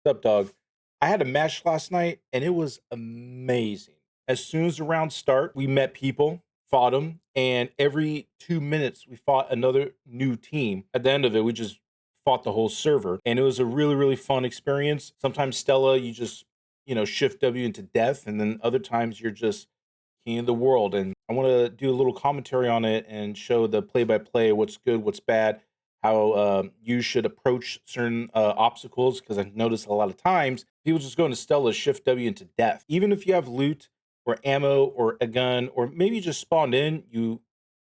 What's up, dog? I had a match last night and it was amazing. As soon as the rounds start, we met people, fought them, and every 2 minutes we fought another new team. At the end of it, we just fought the whole server, and it was a really, really fun experience. Sometimes Stella, you just shift W into death, and then other times you're just king of the world. And I want to do a little commentary on it and show the play by play, what's good, what's bad, how you should approach certain obstacles. Because I've noticed a lot of times people just go into Stella, shift W into death. Even if you have loot or ammo or a gun, or maybe you just spawned in, you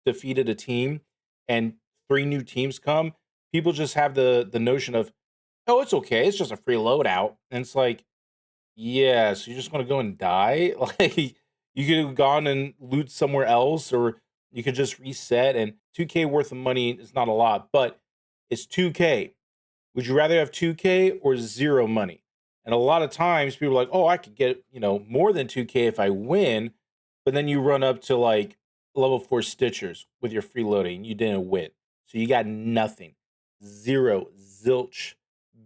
defeated a team, and three new teams come. People just have the notion of, oh, it's okay, it's just a free loadout, and it's like, yeah, so you're just gonna go and die? Like, you could have gone and loot somewhere else, or you could just reset, and 2K worth of money is not a lot, but it's 2K. Would you rather have 2K or zero money? And a lot of times people are like, oh, I could get, more than 2K if I win, but then you run up to like level 4 Stitchers with your freeloading and you didn't win. So you got nothing. Zero, zilch.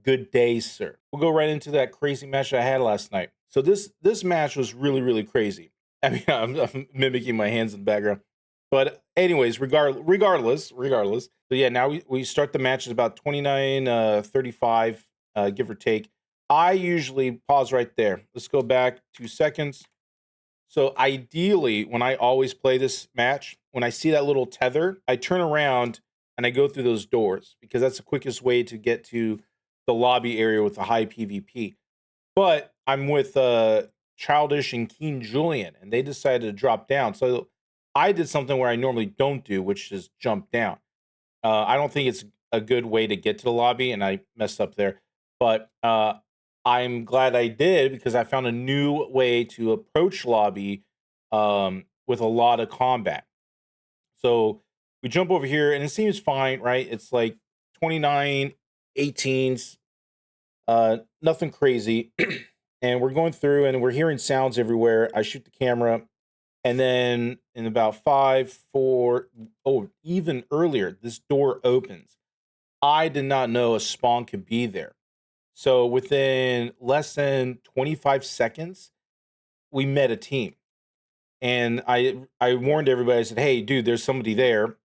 Good day, sir. We'll go right into that crazy match I had last night. So this match was really, really crazy. I mean, I'm mimicking my hands in the background. But anyways, regardless. So yeah, now we start the match at about 29:35, give or take. I usually pause right there. Let's go back 2 seconds. So ideally, when I always play this match, when I see that little tether, I turn around and I go through those doors because that's the quickest way to get to the lobby area with the high PvP. But I'm with Childish and Keen Julian, and they decided to drop down. So I did something where I normally don't do, which is jump down. I don't think it's a good way to get to the lobby, and I messed up there. But I'm glad I did because I found a new way to approach lobby with a lot of combat. So we jump over here, and it seems fine, right? It's like 29, 18s, nothing crazy. And we're going through, and we're hearing sounds everywhere. I shoot the camera, and then in about 5, 4, oh, even earlier, this door opens. I did not know a spawn could be there. So within less than 25 seconds, we met a team. And I warned everybody. I said, "Hey, dude, there's somebody there."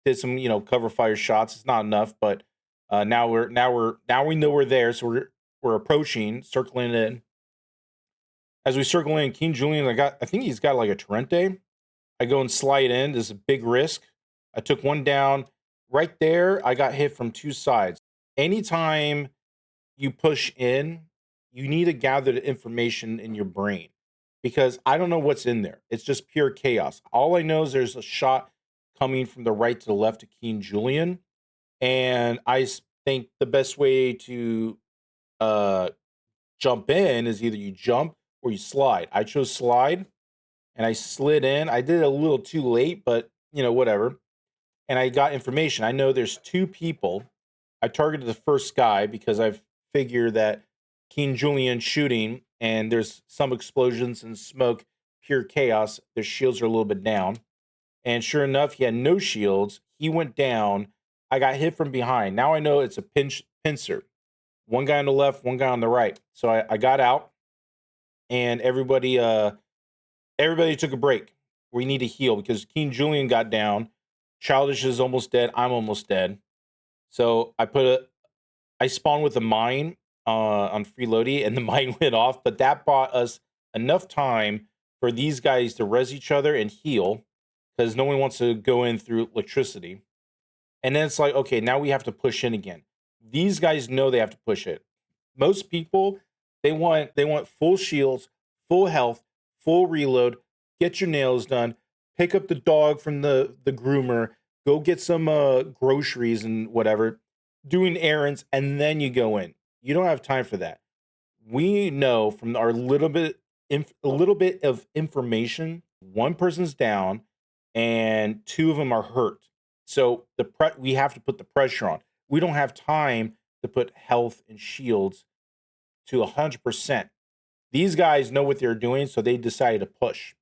Did some, cover fire shots. It's not enough, but now we know we're there. So we're approaching, circling in. As we circle in, King Julian, I think he's got like a Torrente. I go and slide in. There's a big risk. I took one down. Right there, I got hit from two sides. Anytime you push in, you need to gather the information in your brain because I don't know what's in there. It's just pure chaos. All I know is there's a shot coming from the right to the left to Keen Julian. And think the best way to uh, jump in is either you jump or you slide. I chose slide and I slid in. I did it a little too late, but whatever. And I got information. I know there's two people. I targeted the first guy because I've figured that King Julian shooting and there's some explosions and smoke, pure chaos. Their shields are a little bit down. And sure enough, he had no shields. He went down. I got hit from behind. Now I know it's a pincer. One guy on the left, one guy on the right. So I got out, and everybody took a break. We need to heal because King Julian got down. Childish is almost dead. I'm almost dead. So I spawned with a mine on freeloading, and the mine went off. But that bought us enough time for these guys to res each other and heal because no one wants to go in through electricity. And then it's like, okay, now we have to push in again. These guys know they have to push it. Most people, they want full shields, full health, full reload, get your nails done, pick up the dog from the groomer, go get some groceries and whatever, doing errands, and then you go in. You don't have time for that. We know from our a little bit of information, one person's down and two of them are hurt. So we have to put the pressure on. We don't have time to put health and shields to 100%. These guys know what they're doing, so they decided to push.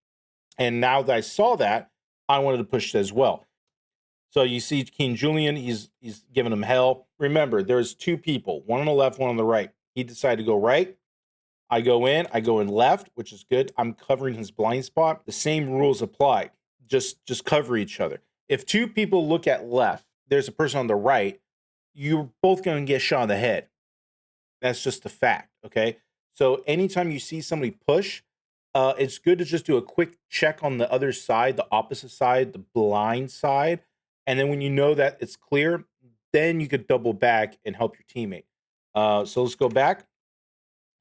And now that I saw that, I wanted to push as well. So you see King Julian, he's giving him hell. Remember, there's two people, one on the left, one on the right. He decided to go right. I go in left, which is good. I'm covering his blind spot. The same rules apply. Just cover each other. If two people look at left, there's a person on the right, you're both going to get shot in the head. That's just a fact, okay? So anytime you see somebody push, it's good to just do a quick check on the other side, the opposite side, the blind side. And then when you know that it's clear, then you could double back and help your teammate. So let's go back.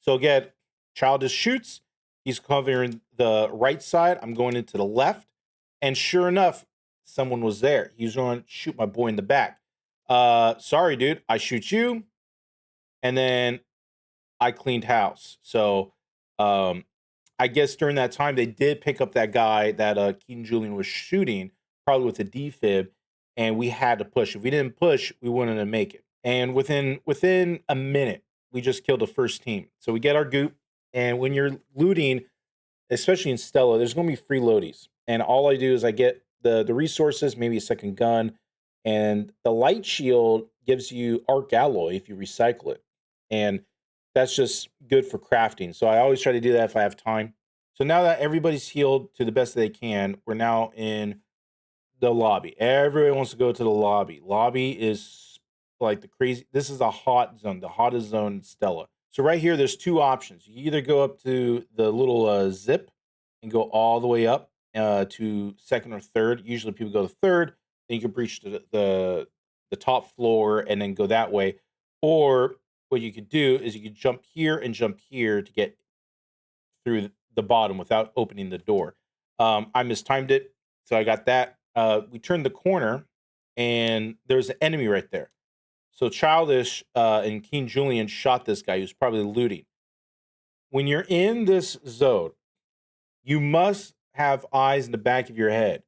So again, Childish shoots. He's covering the right side. I'm going into the left. And sure enough, someone was there. He was going to shoot my boy in the back. Sorry, dude. I shoot you. And then I cleaned house. So I guess during that time, they did pick up that guy that Keaton Julian was shooting, probably with a defib. And we had to push. If we didn't push, we wouldn't have make it. And within a minute, we just killed the first team. So we get our goop. And when you're looting, especially in Stella, there's going to be free loadies. And all I do is I get the resources, maybe a second gun, and the light shield gives you arc alloy if you recycle it. And that's just good for crafting. So I always try to do that if I have time. So now that everybody's healed to the best they can, we're now in the lobby. Everyone wants to go to the lobby. Lobby is like the crazy. This is a hot zone, the hottest zone in Stella. So right here, there's two options. You either go up to the little zip and go all the way up to second or third. Usually people go to third. Then you can breach the top floor and then go that way. Or what you could do is you could jump here and jump here to get through the bottom without opening the door. I mistimed it, so I got that. We turned the corner, and there's an enemy right there. So Childish and King Julian shot this guy who's probably looting. When you're in this zone, you must have eyes in the back of your head.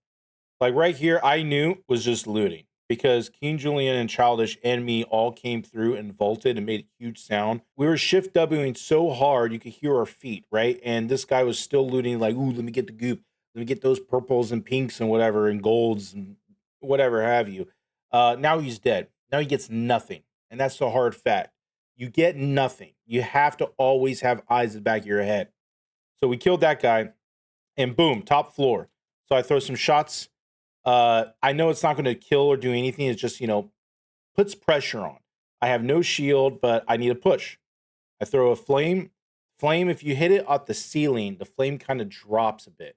Like right here, I knew was just looting because King Julian and Childish and me all came through and vaulted and made a huge sound. We were shift Wing so hard you could hear our feet, right? And this guy was still looting, like, ooh, let me get the goop. Let me get those purples and pinks and whatever and golds and whatever have you. Now he's dead. Now he gets nothing. And that's the hard fact. You get nothing. You have to always have eyes in the back of your head. So we killed that guy and boom, top floor. So I throw some shots. I know it's not going to kill or do anything. It's just, puts pressure on. I have no shield, but I need a push. I throw a flame. Flame, if you hit it at the ceiling, the flame kind of drops a bit.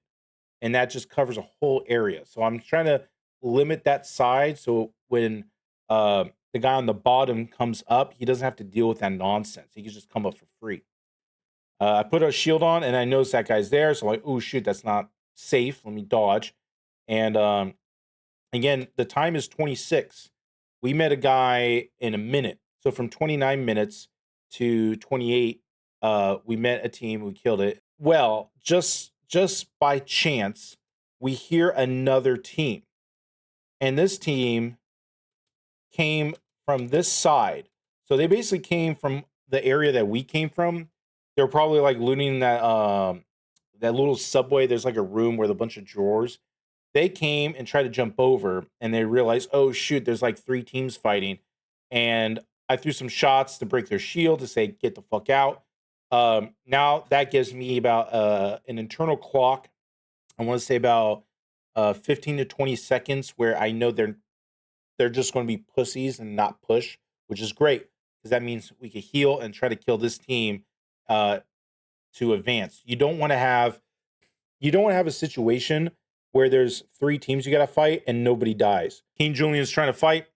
And that just covers a whole area. So I'm trying to limit that side. So when the guy on the bottom comes up, he doesn't have to deal with that nonsense. He can just come up for free. I put a shield on and I notice that guy's there. So I'm like, oh, shoot, that's not safe. Let me dodge. And again, the time is 26. We met a guy in a minute. So from 29 minutes to 28, we met a team. We killed it. Well, just by chance, we hear another team. And this team came from this side. So they basically came from the area that we came from. They were probably like looting that little subway. There's like a room with a bunch of drawers. They came and tried to jump over, and they realized, oh shoot, there's like 3 teams fighting. And I threw some shots to break their shield to say, get the fuck out. Now that gives me about an internal clock. I want to say about 15 to 20 seconds where I know they're just going to be pussies and not push, which is great because that means we can heal and try to kill this team to advance. You don't want to have a situation where there's 3 teams you got to fight and nobody dies. King Julian's trying to fight.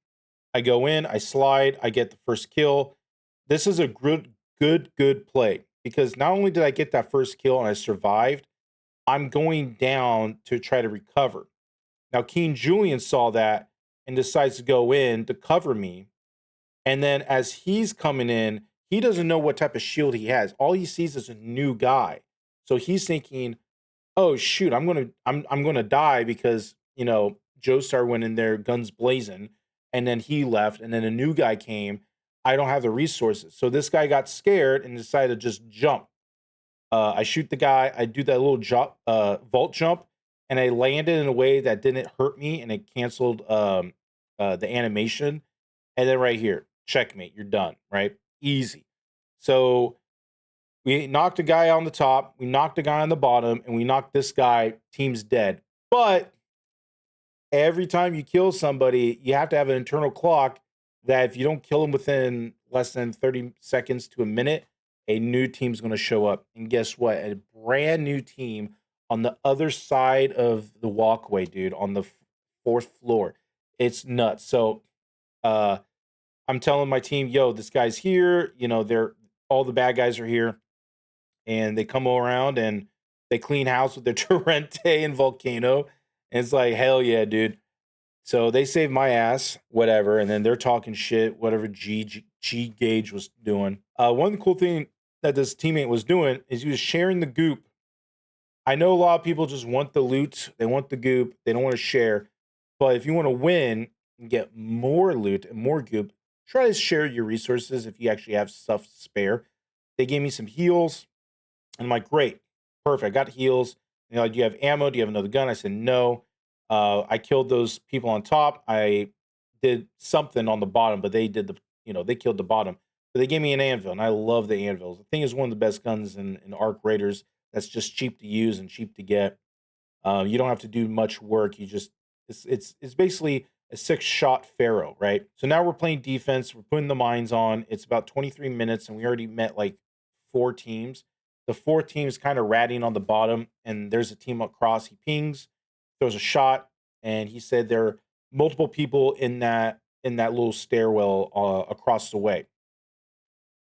I go in, I slide, I get the first kill. This is a good play because not only did I get that first kill and I survived, I'm going down to try to recover. Now, King Julian saw that and decides to go in to cover me. And then as he's coming in, he doesn't know what type of shield he has. All he sees is a new guy. So he's thinking, oh shoot, I'm gonna die because Joestar went in there guns blazing, and then he left, and then a new guy came. I don't have the resources, so this guy got scared and decided to just jump. I shoot the guy. I do that little jump, vault jump, and I landed in a way that didn't hurt me, and it canceled the animation. And then right here, checkmate. You're done. Right, easy. So we knocked a guy on the top, we knocked a guy on the bottom, and we knocked this guy. Team's dead. But every time you kill somebody, you have to have an internal clock that if you don't kill them within less than 30 seconds to a minute, a new team's going to show up. And guess what? A brand new team on the other side of the walkway, dude, on the fourth floor. It's nuts. So I'm telling my team, yo, this guy's here. You know, they're all the bad guys are here. And they come around and they clean house with their Torrente and Volcano. And it's like, hell yeah, dude. So they saved my ass, whatever, and then they're talking shit, whatever G Gage was doing. One cool thing that this teammate was doing is he was sharing the goop. I know a lot of people just want the loot, they want the goop, they don't want to share. But if you want to win and get more loot and more goop, try to share your resources if you actually have stuff to spare. They gave me some heals, and I'm like, great, perfect. I got heals. And they're like, do you have ammo? Do you have another gun? I said, no. I killed those people on top. I did something on the bottom, but they did they killed the bottom. But they gave me an anvil, and I love the anvils. The thing is one of the best guns in Arc Raiders. That's just cheap to use and cheap to get. You don't have to do much work. You just it's basically a 6-shot Pharaoh, right? So now we're playing defense. We're putting the mines on. It's about 23 minutes, and we already met like 4 teams. The 4th team is kind of ratting on the bottom, and there's a team across. He pings, throws a shot, and he said there are multiple people in that little stairwell across the way.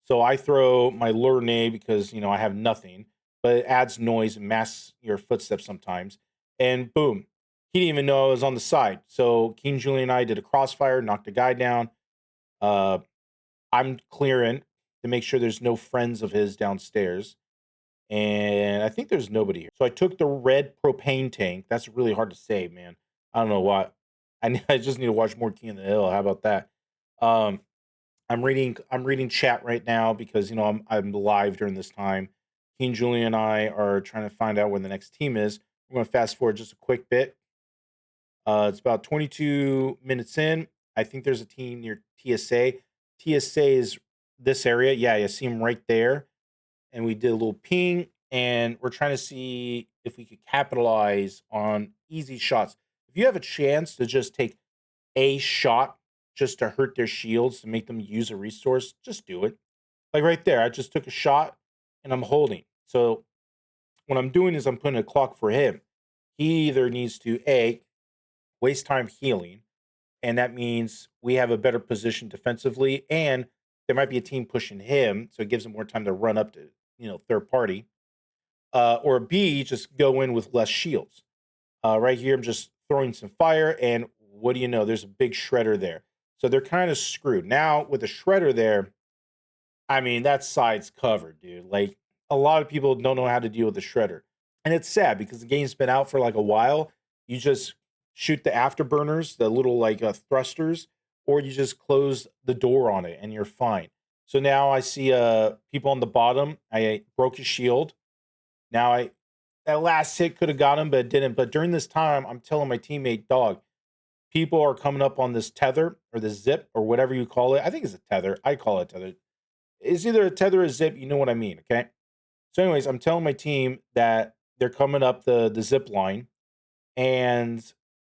So I throw my lure nade because I have nothing, but it adds noise and masks your footsteps sometimes. And boom, he didn't even know I was on the side. So King Julian and I did a crossfire, knocked a guy down. Uh, I'm clearing to make sure there's no friends of his downstairs. And I think there's nobody here. So I took the red propane tank. That's really hard to say, man. I don't know why. I just need to watch more King of the Hill. How about that? Um, I'm reading chat right now because I'm live during this time. King Julian and I are trying to find out where the next team is. We're going to fast forward just a quick bit. It's about 22 minutes in. I think there's a team near TSA. TSA is this area. Yeah, you see them right there. And we did a little ping, and we're trying to see if we could capitalize on easy shots. If you have a chance to just take a shot just to hurt their shields to make them use a resource, just do it. Like right there, I just took a shot and I'm holding. So what I'm doing is I'm putting a clock for him. He either needs to waste time healing, and that means we have a better position defensively, and there might be a team pushing him, so it gives him more time to run up to third party. Or B, just go in with less shields. Right here, I'm just throwing some fire, and what do you know? There's a big shredder there. So they're kind of screwed. Now, with the shredder there, I mean, that side's covered, dude. Like, a lot of people don't know how to deal with the shredder. And it's sad because the game's been out for like a while. You just shoot the afterburners, the little like thrusters, or you just close the door on it and you're fine. So now I see people on the bottom. I broke his shield. Now that last hit could have got him, but it didn't. But during this time, I'm telling my teammate, dog, people are coming up on this tether or the zip or whatever you call it. I think it's a tether. I call it a tether. It's either a tether or a zip. You know what I mean, okay? So, anyways, I'm telling my team that they're coming up the zip line, and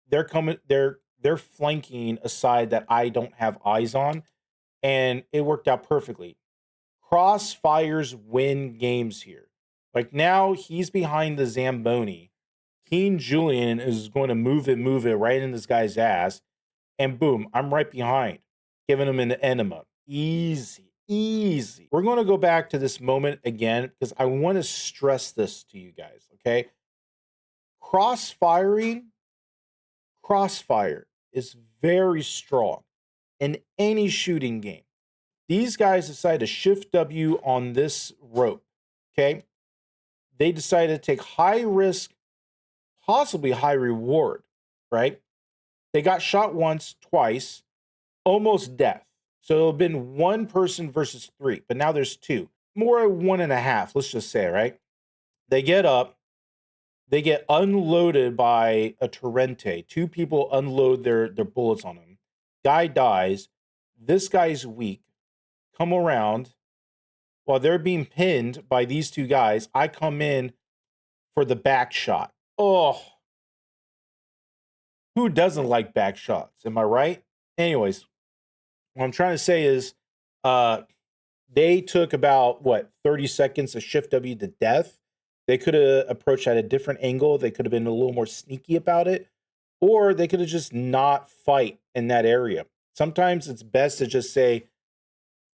they're flanking a side that I don't have eyes on, and it worked out perfectly. Crossfires win games here. Like now he's behind the Zamboni. King Julian is going to move it right in this guy's ass. And boom, I'm right behind, giving him an enema. Easy, easy. We're going to go back to this moment again because I want to stress this to you guys, okay? Crossfire is very strong in any shooting game. These guys decided to shift W on this rope, okay? They decided to take high risk, possibly high reward, right? They got shot once, twice, almost death. So it'll have been one person versus 3, but now there's 2. More 1.5, let's just say, right? They get up, they get unloaded by a Torrente. 2 people unload their bullets on him. Guy dies. This guy's weak. Come around. while they're being pinned by these two guys, I come in for the back shot. Oh, who doesn't like back shots? Am I right? Anyways, what I'm trying to say is uh they took about what 30 seconds to shift W to death. They could have approached at a different angle. They could have been a little more sneaky about it, or they could have just not fight in that area. Sometimes it's best to just say,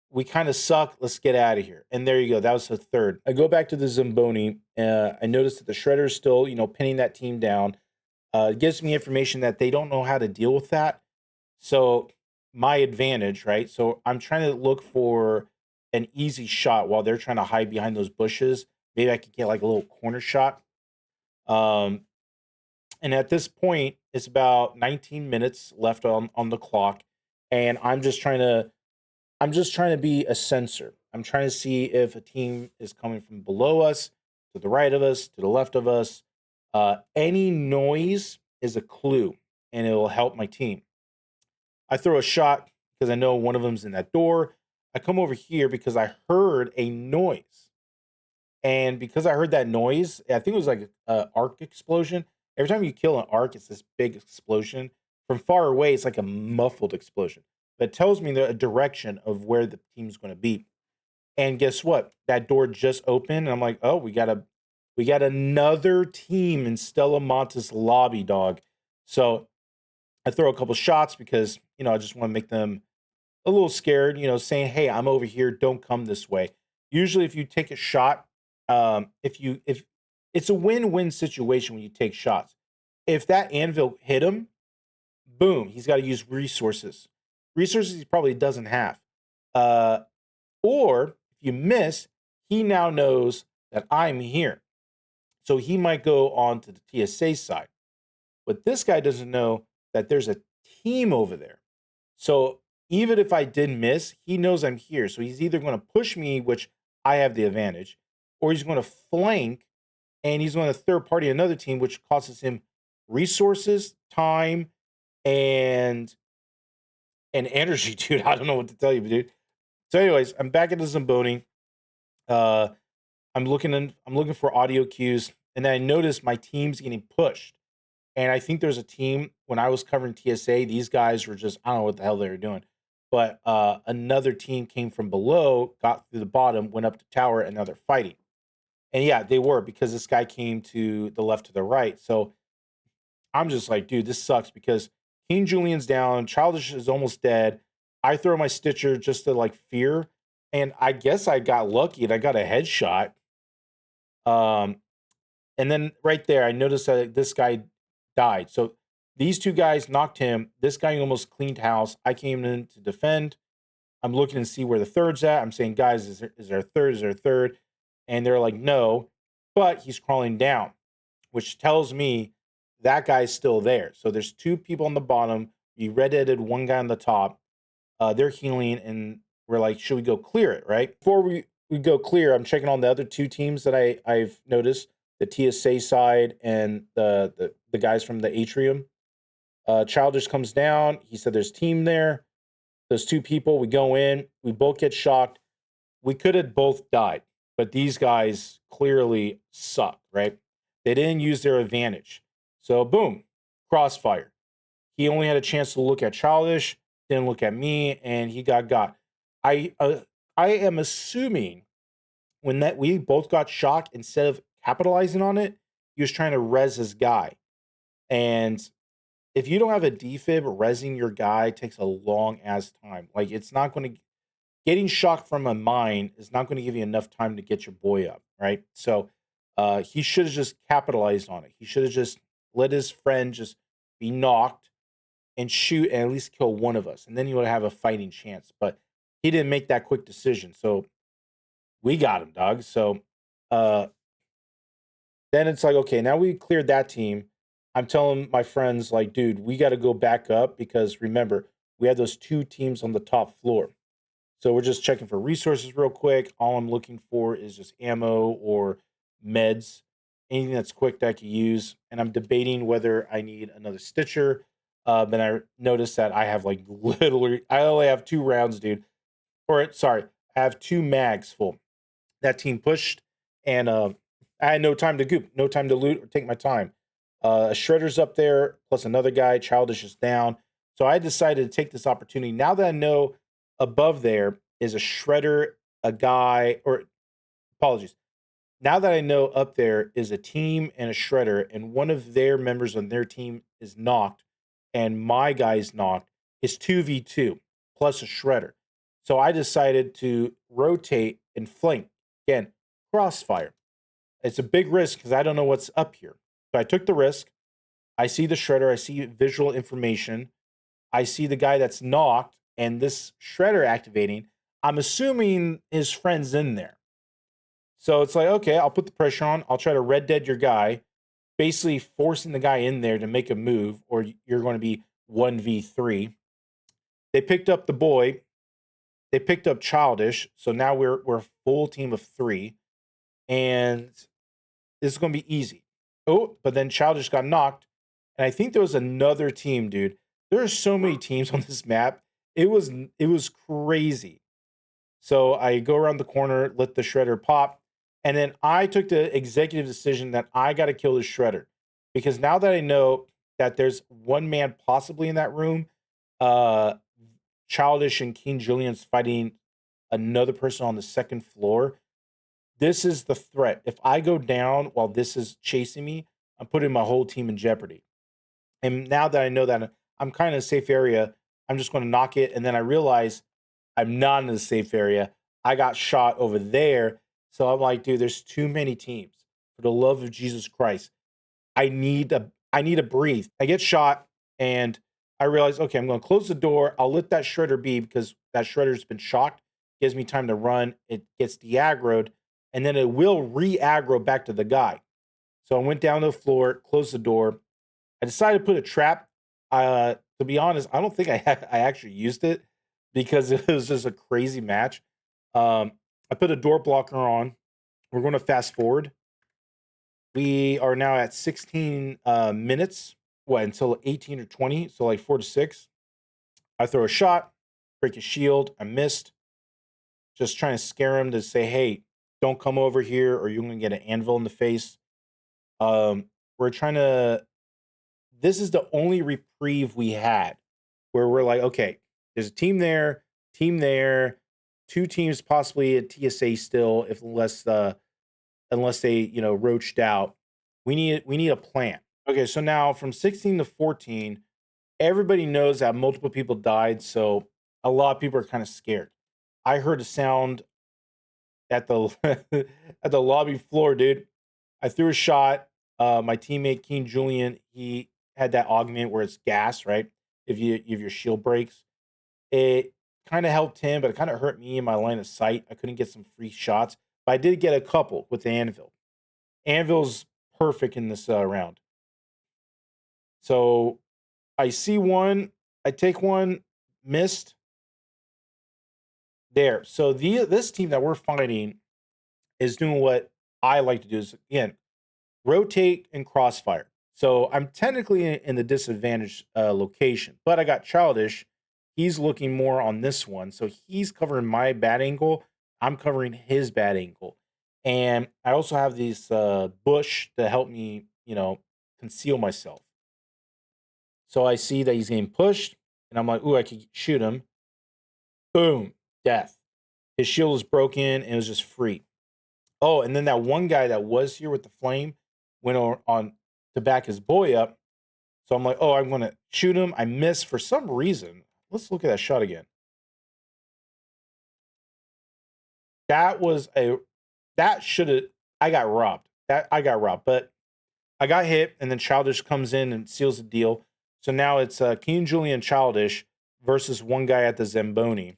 we kind of suck. Let's get out of here. And there you go. That was the third. I go back to the Zamboni. I noticed that the Shredder's still, pinning that team down. It gives me information that they don't know how to deal with that. So my advantage, right? So I'm trying to look for an easy shot while they're trying to hide behind those bushes. Maybe I could get like a little corner shot. Um, and at this point, it's about 19 minutes left on the clock, and I'm just trying to be a sensor. I'm trying to see if a team is coming from below us, to the right of us, to the left of us. Any noise is a clue, and it will help my team. I throw a shot because I know one of them's in that door. I come over here because I heard a noise. And because I heard that noise, I think it was like an arc explosion. Every time you kill an arc, it's this big explosion. From far away, it's like a muffled explosion. But it tells me the direction of where the team's going to be. And guess what? That door just opened, and I'm like, oh, we got another team in Stella Monte's lobby, dog. So I throw a couple shots because I just want to make them a little scared. Saying, "Hey, I'm over here. Don't come this way." Usually, if you take a shot, if it's a win-win situation when you take shots. If that anvil hit him, boom, he's got to use resources. Resources he probably doesn't have. Uh, or if you miss, he now knows that I'm here. So he might go on to the TSA side. But this guy doesn't know that there's a team over there. So even if I did miss, he knows I'm here. So he's either going to push me, which I have the advantage, or he's going to flank and he's going to third party another team, which costs him resources, time, and energy, dude. I don't know what to tell you, dude. So, anyways, I'm back at the Zamboni. Uh, I'm looking for audio cues, and then I noticed my team's getting pushed. And I think there's a team when I was covering TSA, these guys were just, I don't know what the hell they were doing. But another team came from below, got through the bottom, went up to tower, and now they're fighting. And yeah, they were because this guy came to the left to the right. So I'm just like, dude, this sucks because King Julian's down, Childish is almost dead. I throw my Stitcher just to like fear. And I guess I got lucky and I got a headshot. Um, and then right there, I noticed that this guy died. So these two guys knocked him. This guy almost cleaned house. I came in to defend. I'm looking to see where the third's at. I'm saying, guys, is there a third? Is there a third? And they're like, no, but he's crawling down, which tells me that guy's still there. So there's two people on the bottom. You red-headed one guy on the top. They're healing, and we're like, should we go clear it, right? Before we go clear, I'm checking on the other two teams that I've noticed, the TSA side and the guys from the atrium. Childish comes down. He said there's team there. Those two people, we go in. We both get shocked. We could have both died, but these guys clearly suck, right? They didn't use their advantage. So boom, crossfire. He only had a chance to look at Childish, didn't look at me, and he got. I uh, I am assuming when that we both got shocked, instead of capitalizing on it, he was trying to res his guy. And if you don't have a defib, resing your guy takes a long ass time. Like it's not going to getting shocked from a mine is not going to give you enough time to get your boy up, right? So he should have just capitalized on it. He should have just let his friend just be knocked and shoot and at least kill one of us, and then he would have a fighting chance. But he didn't make that quick decision, so we got him, dog. So uh, then it's like, okay, now we cleared that team. I'm telling my friends, like, dude, we got to go back up because remember, we had those two teams on the top floor. So we're just checking for resources real quick. All I'm looking for is just ammo or meds, anything that's quick that I can use. And I'm debating whether I need another Stitcher. But I noticed that I have like literally, I only have 2 rounds, dude. Or sorry, I have 2 mags full. That team pushed, and I had no time to goop, no time to loot or take my time. Shredder's up there, plus another guy. Childish is down. So I decided to take this opportunity. Now that I know above there is a Shredder, a guy, or apologies. Now that I know up there is a team and a Shredder, and one of their members on their team is knocked, and my guy's knocked, it's 2v2 plus a Shredder. So I decided to rotate and flank. Again, crossfire. It's a big risk because I don't know what's up here. So I took the risk. I see the Shredder, I see visual information, I see the guy that's knocked, and this Shredder activating. I'm assuming his friend's in there. So it's like, okay, I'll put the pressure on. I'll try to red dead your guy, basically forcing the guy in there to make a move, or you're going to be 1v3. They picked up the boy. They picked up Childish. So now we're a full team of 3. And this is going to be easy. Oh, but then Childish got knocked. And I think there was another team, dude. There are so many teams on this map. It was crazy. So I go around the corner, let the Shredder pop. And then I took the executive decision that I got to kill the Shredder. Because now that I know that there's one man possibly in that room, uh, Childish and King Julian's fighting another person on the second floor. This is the threat. If I go down while this is chasing me, I'm putting my whole team in jeopardy. And now that I know that I'm kind of in a safe area, I'm just going to knock it. And then I realize I'm not in a safe area. I got shot over there. So I'm like, dude, there's too many teams. For the love of Jesus Christ, I need to breathe. I get shot and I realize, okay, I'm going to close the door. I'll let that Shredder be because that Shredder's been shocked. Gives me time to run. It gets de-aggroed, and then it will re-aggro back to the guy. So I went down to the floor, closed the door. I decided to put a trap. To be honest, I don't think I actually used it because it was just a crazy match. I put a door blocker on. We're going to fast forward. We are now at 16 minutes. What, until 18 or 20? So like 4 to 6. I throw a shot, break his shield. I missed. Just trying to scare him to say, hey, don't come over here or you're going to get an anvil in the face. We're trying to. This is the only reprieve we had where we're like, okay, there's a team there, 2 teams possibly at TSA still, if unless they, roached out. We need a plan. Okay, so now from 16 to 14, everybody knows that multiple people died, so a lot of people are kind of scared. I heard a sound at the at the lobby floor, dude. I threw a shot. My teammate King Julian, he had that augment where it's gas, right? If your shield breaks, it kind of helped him, but it kind of hurt me in my line of sight. I couldn't get some free shots, but I did get a couple with the anvil. Anvil's perfect in this round. So I see one, I take one, missed. There. So this team that we're fighting is doing what I like to do is again rotate and crossfire. So I'm technically in the disadvantaged location, but I got Childish. He's looking more on this one, so he's covering my bad angle. I'm covering his bad angle, and I also have this bush to help me, conceal myself. So I see that he's getting pushed, and I'm like, "Ooh, I could shoot him." Boom, death. His shield is broken, and it was just free. Oh, and then that one guy that was here with the flame went on to back his boy up. So I'm like, oh, I'm going to shoot him. I miss for some reason. Let's look at that shot again. That was that should have, I got robbed. I got robbed, but I got hit, and then Childish comes in and seals the deal. So now it's King Julian Childish versus one guy at the Zamboni.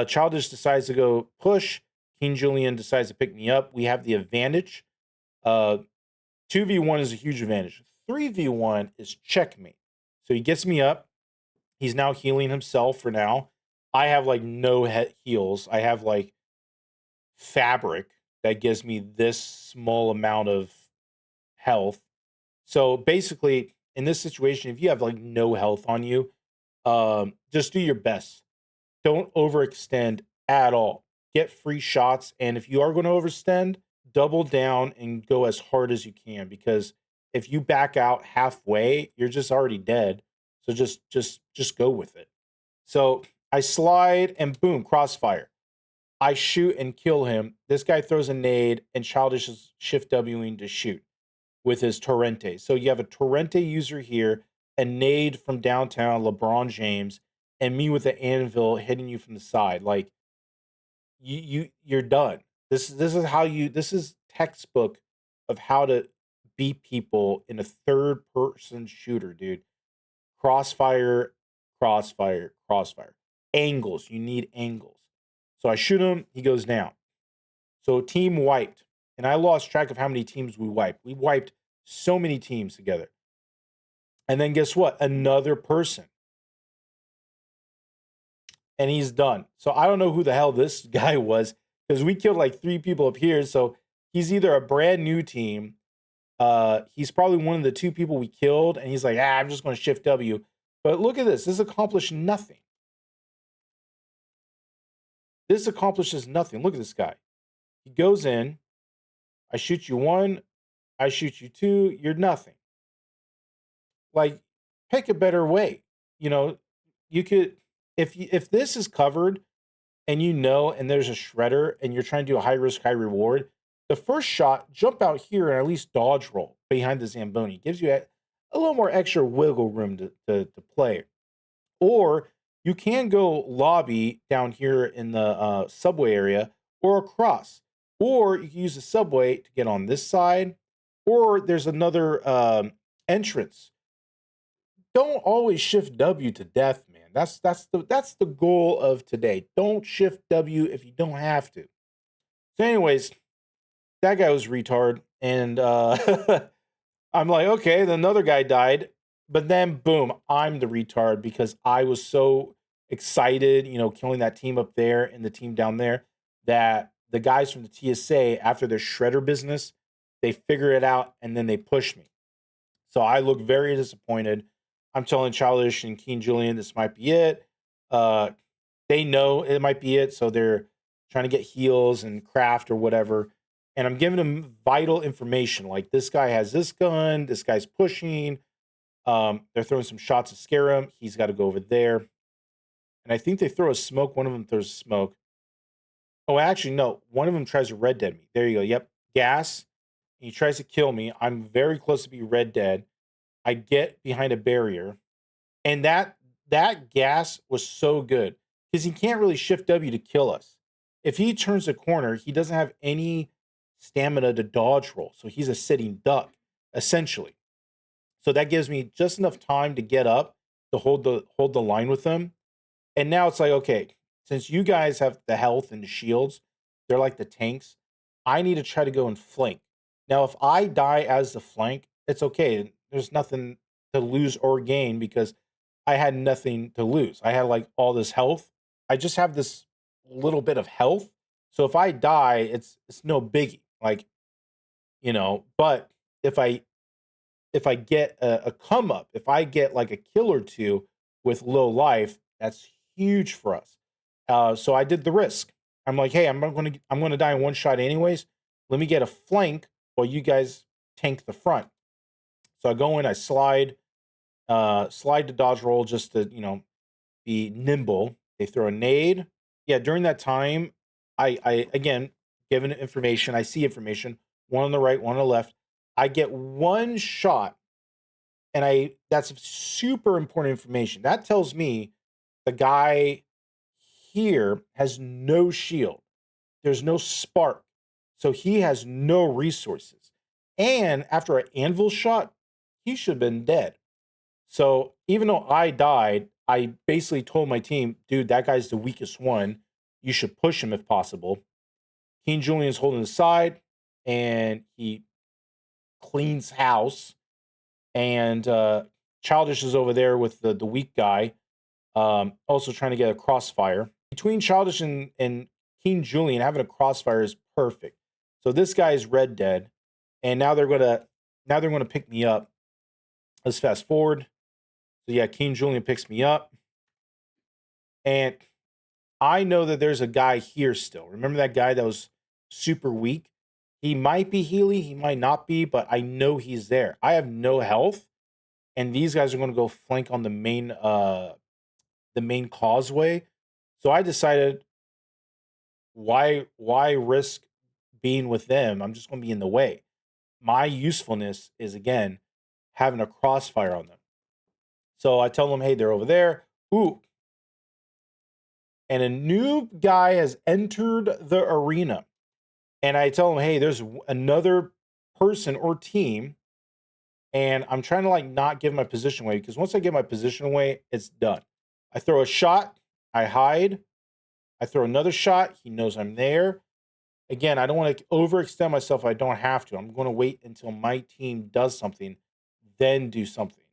Childish decides to go push. King Julian decides to pick me up. We have the advantage. 2v1 is a huge advantage. 3v1 is checkmate. So he gets me up. He's now healing himself for now. I have like no heals. I have like fabric that gives me this small amount of health. So basically, in this situation, if you have like no health on you, just do your best. Don't overextend at all. get free shots, and if you are going to overextend, double down and go as hard as you can, because if you back out halfway, you're just already dead. So just go with it. So I slide and boom, crossfire. I shoot and kill him. This guy throws a nade, and Childish is shift Wing to shoot with his Torrente. So you have a Torrente user here, a nade from downtown, LeBron James, and me with the anvil hitting you from the side. Like you're done. This is how you this is textbook of how to beat people in a third person shooter, dude. Crossfire, crossfire, crossfire. Angles. You need angles. So I shoot him, he goes down. So team wiped. And I lost track of how many teams we wiped. We wiped so many teams together. And then guess what? Another person. And he's done. So I don't know who the hell this guy was, because we killed like 3 people up here. So he's either a brand new team. He's probably one of the 2 people we killed. And he's like, I'm just going to shift W. But look at this. This accomplished nothing. This accomplishes nothing. Look at this guy. He goes in. I shoot you 1. I shoot you 2. You're nothing. Like, pick a better way. You know, you could, if this is covered and and there's a shredder and you're trying to do a high risk, high reward, the first shot, jump out here and at least dodge roll behind the Zamboni. Gives you a little more extra wiggle room to play. Or you can go lobby down here in the subway area or across. Or you can use the subway to get on this side. Or there's another entrance. Don't always shift W to death, man. That's the goal of today. Don't shift W if you don't have to. So, anyways, that guy was retard, and I'm like, okay, then another guy died, but then boom, I'm the retard because I was so excited, killing that team up there and the team down there, that the guys from the TSA, after their shredder business, they figure it out and then they push me. So I look very disappointed. I'm telling Childish and Keen Julian this might be it. Uh, they know it might be it, so they're trying to get heals and craft or whatever. And I'm giving them vital information, like this guy has this gun, this guy's pushing. They're throwing some shots to scare him. He's got to go over there. And I think they throw a smoke. One of them throws a smoke. Oh, actually, no. One of them tries to red dead me. There you go. Yep. Gas. He tries to kill me. I'm very close to be red dead. I get behind a barrier, and that gas was so good because he can't really shift W to kill us. If he turns a corner, he doesn't have any stamina to dodge roll, so he's a sitting duck essentially. So that gives me just enough time to get up to hold the line with him. And now it's like, okay, since you guys have the health and the shields, they're like the tanks. I need to try to go and flank. Now, if I die as the flank, it's okay. There's nothing to lose or gain because I had nothing to lose. I had like all this health. I just have this little bit of health. So if I die, it's no biggie. Like, but if I get a come up, if I get like a kill or 2 with low life, that's huge for us. So I did the risk. I'm like, hey, I'm gonna die in one shot anyways. Let me get a flank while you guys tank the front. So I go in, I slide to dodge roll just to be nimble. They throw a nade. Yeah, during that time, I again given information. I see information. One on the right, one on the left. I get one shot, and that's super important information. That tells me the guy here has no shield. There's no spark. So he has no resources. And after an anvil shot, he should have been dead. So even though I died, I basically told my team, dude, that guy's the weakest one. You should push him if possible. King Julian is holding the side, and he cleans house. And Childish is over there with the weak guy, also trying to get a crossfire. Between Childish and King Julian, having a crossfire is perfect. So this guy is red dead, and now they're gonna pick me up. Let's fast forward. So yeah, King Julian picks me up, and I know that there's a guy here still. Remember that guy that was super weak? He might be Healy, he might not be, but I know he's there. I have no health, and these guys are going to go flank on the main causeway. So I decided, why risk being with them? I'm just going to be in the way. My usefulness is, again, having a crossfire on them. So I tell them, hey, they're over there. Ooh. And a new guy has entered the arena. And I tell them, hey, there's another person or team. And I'm trying to like not give my position away, because once I give my position away, it's done. I throw a shot, I hide, I throw another shot, he knows I'm there. Again, I don't want to overextend myself if I don't have to. I'm going to wait until my team does something, then do something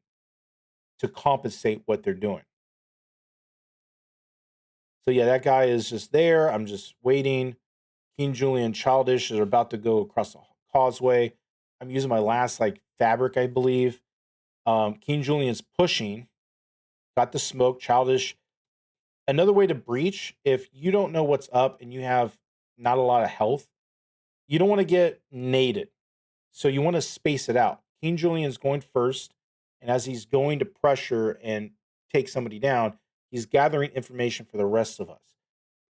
to compensate what they're doing. So yeah, that guy is just there. I'm just waiting. King Julian Childish are about to go across the causeway. I'm using my last like fabric, I believe. King Julian's pushing. Got the smoke. Childish. Another way to breach, if you don't know what's up and you have not a lot of health, you don't want to get naded. So you want to space it out. King Julian's going first, and as he's going to pressure and take somebody down, he's gathering information for the rest of us.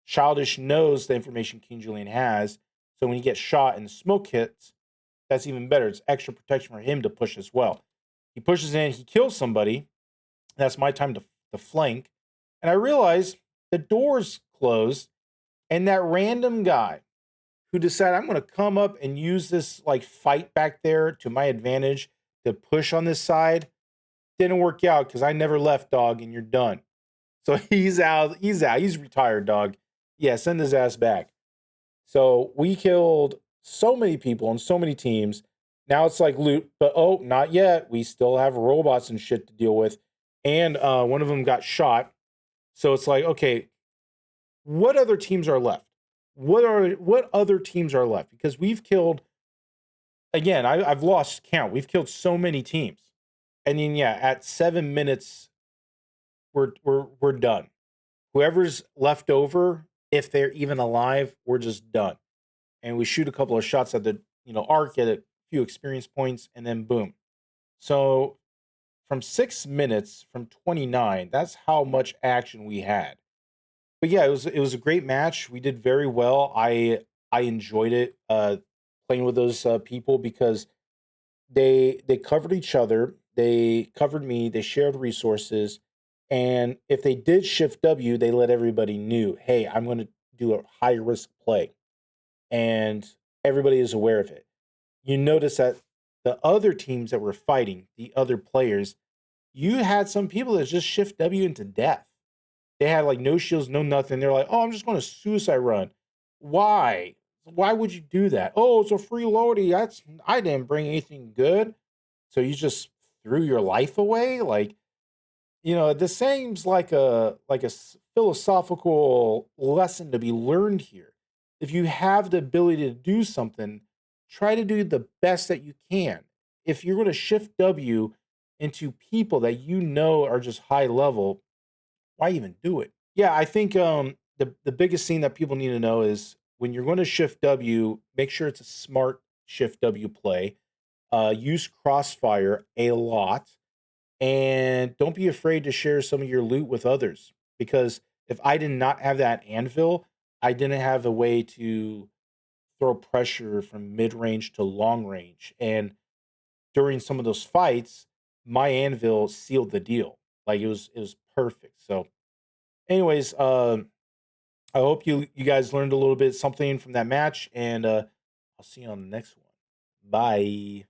Childish knows the information King Julian has, so when he gets shot and the smoke hits, that's even better. It's extra protection for him to push as well. He pushes in, he kills somebody. That's my time to flank. And I realize the door's closed, and that random guy who decided I'm going to come up and use this like fight back there to my advantage to push on this side didn't work out, because I never left, dog, and you're done. So he's out. He's out. He's retired, dog. Yeah, send his ass back. So we killed so many people on so many teams. Now it's like loot, but oh, not yet. We still have robots and shit to deal with. And one of them got shot. So it's like, okay, what other teams are left? What other teams are left? Because we've killed, again, I've lost count. We've killed so many teams. And then yeah, at 7 minutes, we're done. Whoever's left over, if they're even alive, we're just done. And we shoot a couple of shots at the arc, get a few experience points, and then boom. So from 6 minutes, from 29, that's how much action we had. But yeah, it was a great match. We did very well. I enjoyed it, playing with those people, because they covered each other, they covered me, they shared resources, and if they did shift W, they let everybody knew, hey, I'm going to do a high risk play, and everybody is aware of it. You notice that the other teams that were fighting, the other players, you had some people that just shift W into death. They had like no shields, no nothing. They're like, oh, I'm just going to suicide run. Why? Why would you do that? Oh, it's a free loadie. I didn't bring anything good. So you just threw your life away? Like, this seems like a philosophical lesson to be learned here. If you have the ability to do something, try to do the best that you can. If you're going to shift W into people that you know are just high level, why even do it? Yeah, I think the biggest thing that people need to know is, when you're going to shift W, make sure it's a smart shift W play. Use crossfire a lot, and don't be afraid to share some of your loot with others. Because if I did not have that anvil, I didn't have a way to throw pressure from mid range to long range. And during some of those fights, my anvil sealed the deal. Like it was perfect. So, anyways, I hope you guys learned a little bit something from that match, and I'll see you on the next one. Bye.